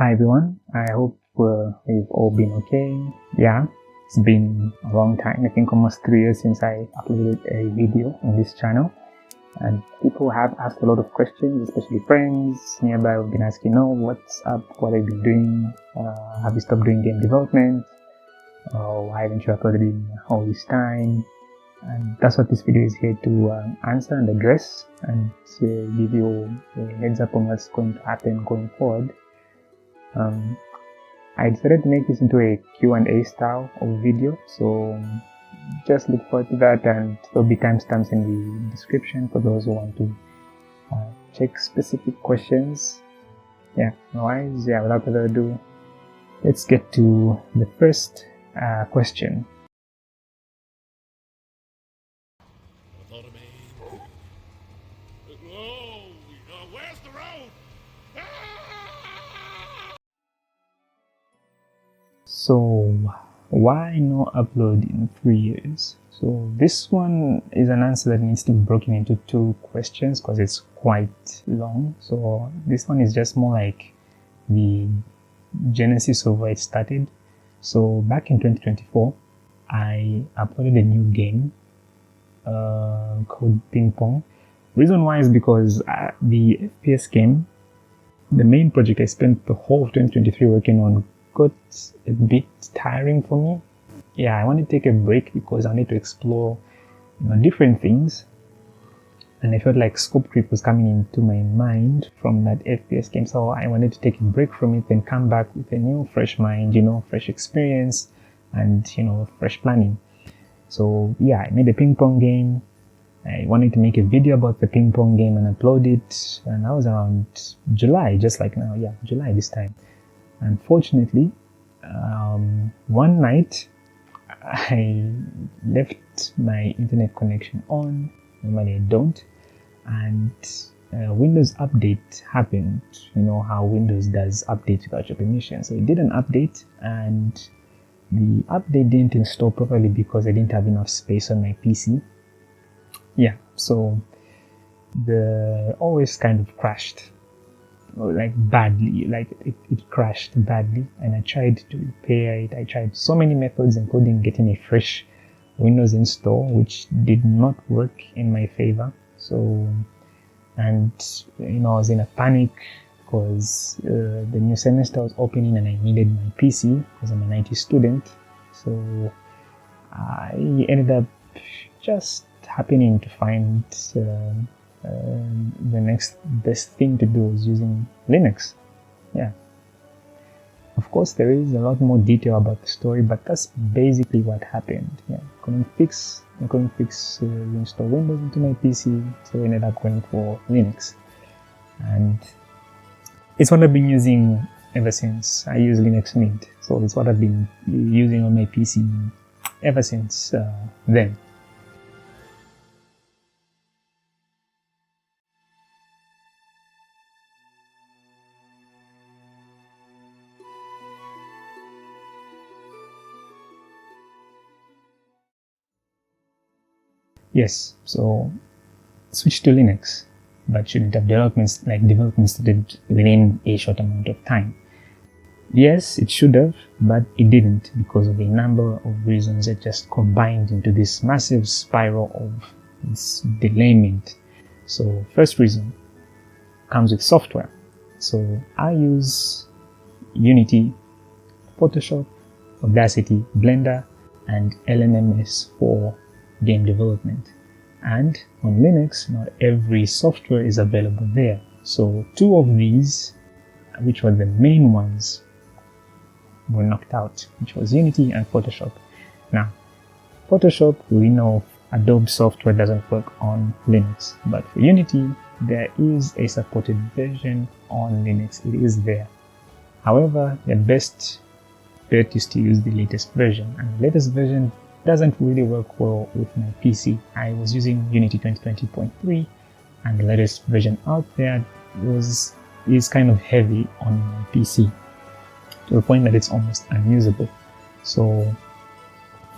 Hi everyone, I hope we've all been okay. Yeah, it's been a long time, I think almost 3 years since I uploaded a video on this channel, and people have asked a lot of questions, especially friends nearby have been asking, what's up, what have you been doing, have you stopped doing game development, why haven't you uploaded in all this time? And that's what this video is here to answer and address, and give you a heads up on what's going to happen going forward. I decided to make this into a Q&A style of video, so just look forward to that, and there'll be timestamps in the description for those who want to check specific questions. Otherwise, without further ado, let's get to the first question. Where's the road? So, why no upload in 3 years? So this one is an answer that needs to be broken into two questions because it's quite long. So this one is just more like the genesis of where it started. So back in 2024, I uploaded a new game called Ping Pong. Reason why is because the FPS game, the main project I spent the whole of 2023 working on, got a bit tiring for me. I wanted to take a break because I need to explore different things, and I felt like Scope Creep was coming into my mind from that FPS game, so I wanted to take a break from it and come back with a new fresh mind, fresh experience and fresh planning. So I made a ping pong game. I wanted to make a video about the ping pong game and upload it, and that was around July, just like now. July this time. Unfortunately, one night I left my internet connection on. Normally I don't, and Windows update happened. You know how Windows does updates without your permission. So it did an update, and the update didn't install properly because I didn't have enough space on my PC. So the OS kind of crashed, like badly, like it crashed badly, and I tried to repair it. I tried so many methods, including getting a fresh Windows install, which did not work in my favor. So, and I was in a panic because the new semester was opening and I needed my PC because I'm an IT student. So I ended up just happening to find the next best thing to do is using Linux. Of course, there is a lot more detail about the story, but that's basically what happened. I couldn't fix install Windows into my PC, so I ended up going for Linux, and it's what I've been using ever since. I use Linux Mint, so it's what I've been using on my PC ever since then. Yes, so switch to Linux, but shouldn't have development started within a short amount of time. Yes, it should have, but it didn't because of a number of reasons that just combined into this massive spiral of this delayment. So first reason comes with software. So I use Unity, Photoshop, Audacity, Blender, and LMMS for game development. And on Linux, not every software is available there. So two of these, which were the main ones, were knocked out, which was Unity and Photoshop. Now, Photoshop, we know Adobe software doesn't work on Linux, but for Unity, there is a supported version on Linux. It is there. However, the best bet is to use the latest version, and the latest version doesn't really work well with my PC. I was using Unity 2020.3, and the latest version out there is kind of heavy on my PC to the point that it's almost unusable. So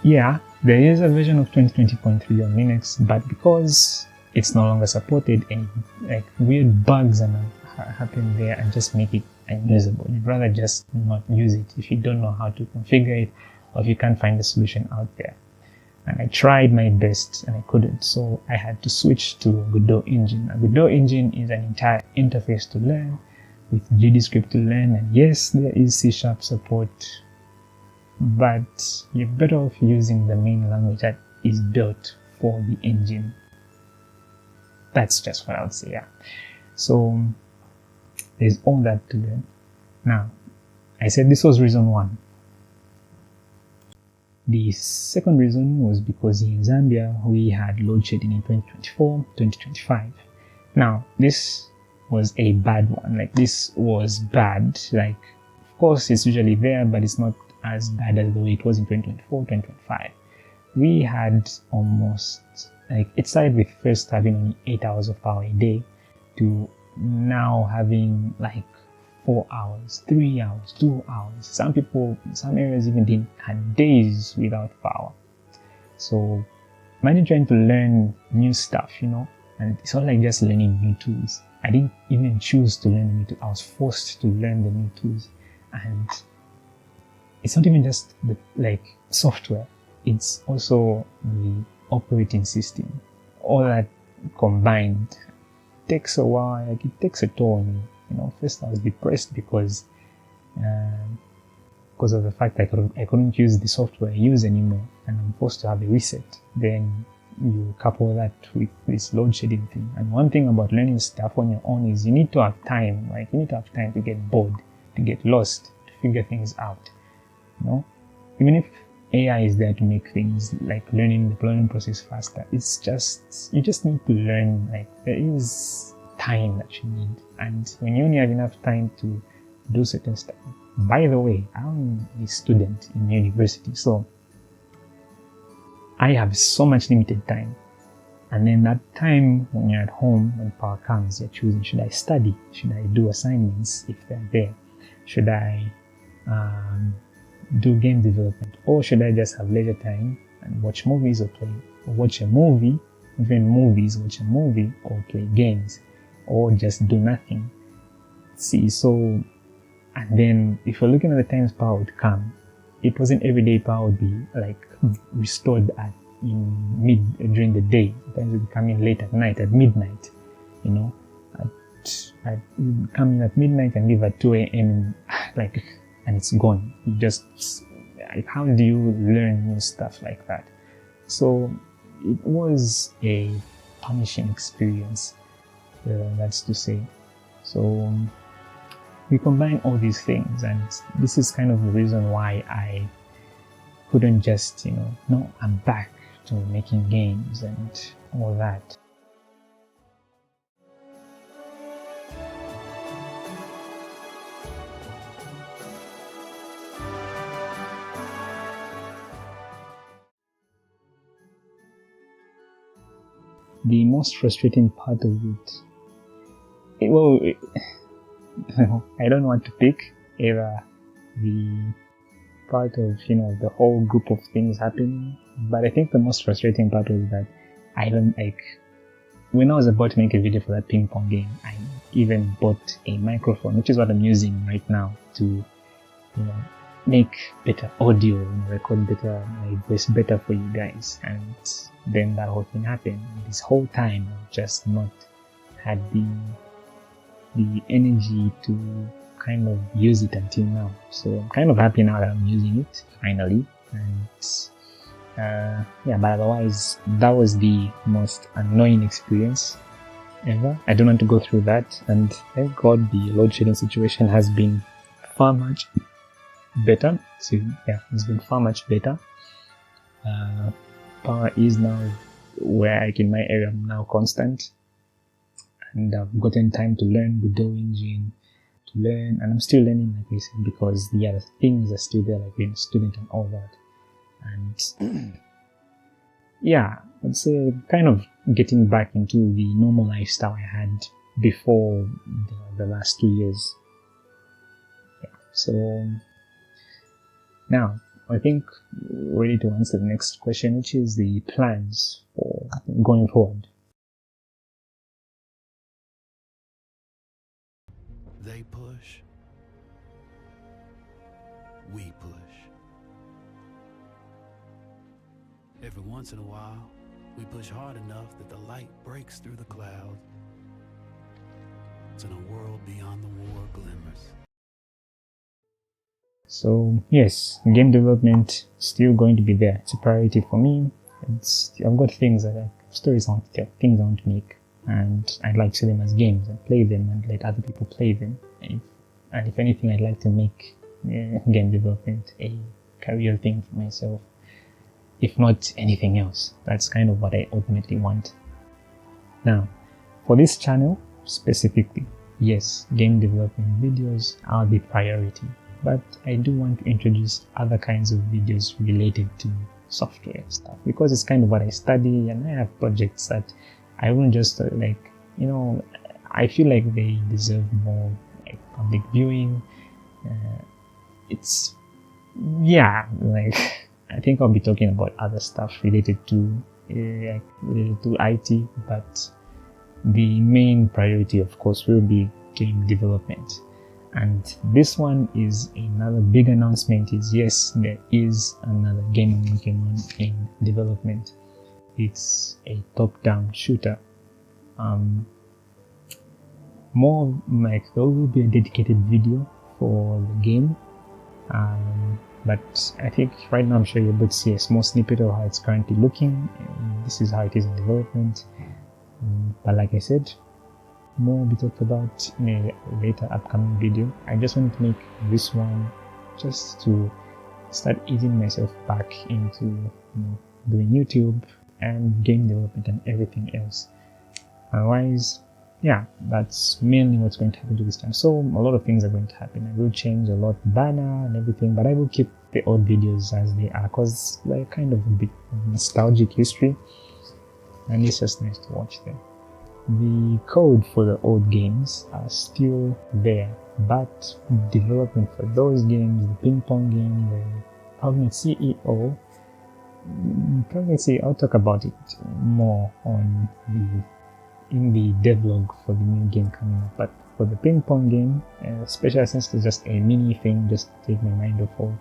there is a version of 2020.3 on Linux, but because it's no longer supported, and like weird bugs and happen there and just make it unusable. You'd rather just not use it if you don't know how to configure it or if you can't find the solution out there. And I tried my best and I couldn't, so I had to switch to Godot Engine. A Godot Engine is an entire interface to learn with GDScript to learn, and yes, there is C# support, but you're better off using the main language that is built for the engine. That's just what I would say, yeah. So there's all that to learn. Now, I said this was reason one. The second reason was because in Zambia we had load shedding in 2024, 2025. Now, this was a bad one. Like, this was bad. Like, of course, it's usually there, but it's not as bad as the way it was in 2024, 2025. We had almost, like, it started with first having only 8 hours of power a day to now having like 4 hours, 3 hours, 2 hours. Some people, some areas even had days without power. So imagine trying to learn new stuff, and it's not like just learning new tools. I didn't even choose to learn the new tools. I was forced to learn the new tools. And it's not even just the software. It's also the operating system. All that combined takes a while. Like, it takes a toll on you. First I was depressed because of the fact I couldn't use the software I use anymore, and I'm forced to have a reset. Then you couple that with this load shedding thing. And one thing about learning stuff on your own is you need to have time. Like, you need to have time to get bored, to get lost, to figure things out. Even if AI is there to make things like the learning process faster, it's just, you just need to learn. Like, there is time that you need, and when you only have enough time to do certain stuff. By the way, I'm a student in university, so I have so much limited time, and then that time when you're at home, when power comes, you're choosing, should I study, should I do assignments if they're there, should I do game development, or should I just have leisure time and watch movies or watch a movie, even movies, watch a movie or play games, or just do nothing. See, so, and then if you're looking at the times power would come, it wasn't every day power would be like restored during the day. Sometimes it would come in late at night, at midnight, I'd come in at midnight and leave at 2 a.m. and it's gone. You just, how do you learn new stuff like that? So it was a punishing experience. That's to say. So we combine all these things, and this is kind of the reason why I couldn't just, no, I'm back to making games and all that. The most frustrating part of it, I don't want to pick either the part of, the whole group of things happening, but I think the most frustrating part was that when I was about to make a video for that ping pong game, I even bought a microphone, which is what I'm using right now to, make better audio and record better, my voice better for you guys. And then that whole thing happened. This whole time I've just not had the energy to kind of use it until now. So I'm kind of happy now that I'm using it finally. And but otherwise that was the most annoying experience ever. I don't want to go through that, and thank God the load shedding situation has been far much better. So it's been far much better. Power is now where in my area I'm now constant, and I've gotten time to learn Godot Engine, and I'm still learning, like I said, because the other things are still there, like being a student and all that. And I'd say kind of getting back into the normal lifestyle I had before the last 2 years. So now I think we're ready to answer the next question, which is the plans for going forward. They push. We push. Every once in a while, we push hard enough that the light breaks through the clouds and a world beyond the war glimmers. So yes, game development is still going to be there. It's a priority for me. I've got things that stories I want to tell, things I want to make, and I'd like to see them as games and play them and let other people play them. And if anything, I'd like to make game development a career thing for myself. If not anything else, that's kind of what I ultimately want. Now, for this channel specifically, yes, game development videos are the priority, but I do want to introduce other kinds of videos related to software stuff, because it's kind of what I study, and I have projects that I won't just I feel like they deserve more public viewing. I think I'll be talking about other stuff related to IT, but the main priority, of course, will be game development. And this one is another big announcement. Yes, there is another game I'm working on in development. It's a top-down shooter. More like there will be a dedicated video for the game. But I think right now I'm sure you're able to see a small snippet of how it's currently looking. This is how it is in development. But like I said, more will be talked about in a later upcoming video. I just wanted to make this one just to start easing myself back into doing YouTube and game development and everything else. Otherwise, yeah, that's mainly what's going to happen to this channel. So a lot of things are going to happen. I will change a lot, banner and everything, but I will keep the old videos as they are, because they're kind of a bit of nostalgic history, and it's just nice to watch them. The code for the old games are still there, but development for those games, the ping pong game, the Prognet CEO, I'll talk about it more on in the devlog for the new game coming up. But for the ping pong game, especially since it's just a mini thing, just to take my mind off of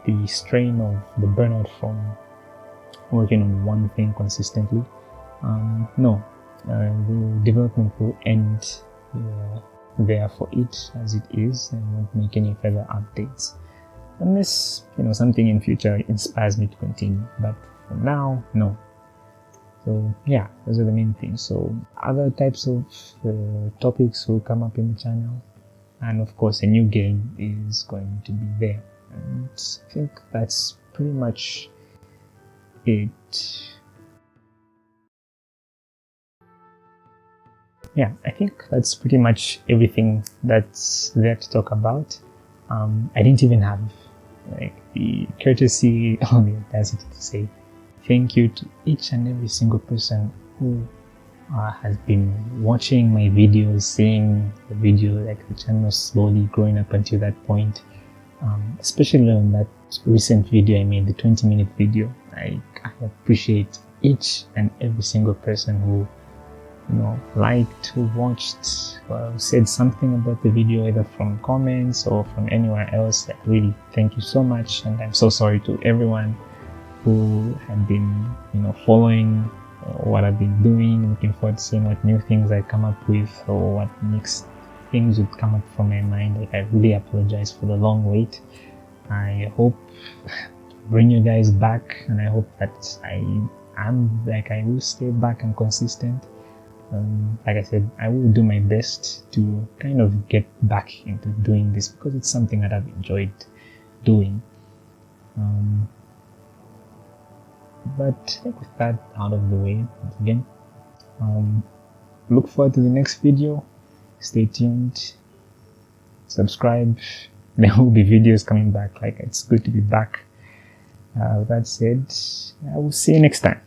the strain of the burnout from working on one thing consistently. The development will end there for it as it is, and won't make any further updates unless something in future inspires me to continue. But for now, no. So yeah, those are the main things. So other types of topics will come up in the channel, and of course a new game is going to be there. And I think that's pretty much it. Yeah, I think that's pretty much everything that's there to talk about. I didn't even have the courtesy or the audacity to say thank you to each and every single person who has been watching my videos, seeing the video, the channel slowly growing up until that point. Especially on that recent video I made, the 20-minute video. I appreciate each and every single person who liked, who watched, or said something about the video, either from comments or from anywhere else. Really, thank you so much, and I'm so sorry to everyone who had been following what I've been doing, looking forward to seeing what new things I come up with, or what next things would come up from my mind. I really apologize for the long wait. I hope to bring you guys back, and I hope that I will stay back and consistent. Like I said, I will do my best to kind of get back into doing this, because it's something that I've enjoyed doing. But I think with that out of the way, again, look forward to the next video. Stay tuned, subscribe. There will be videos coming back. It's good to be back. With that said, I will see you next time.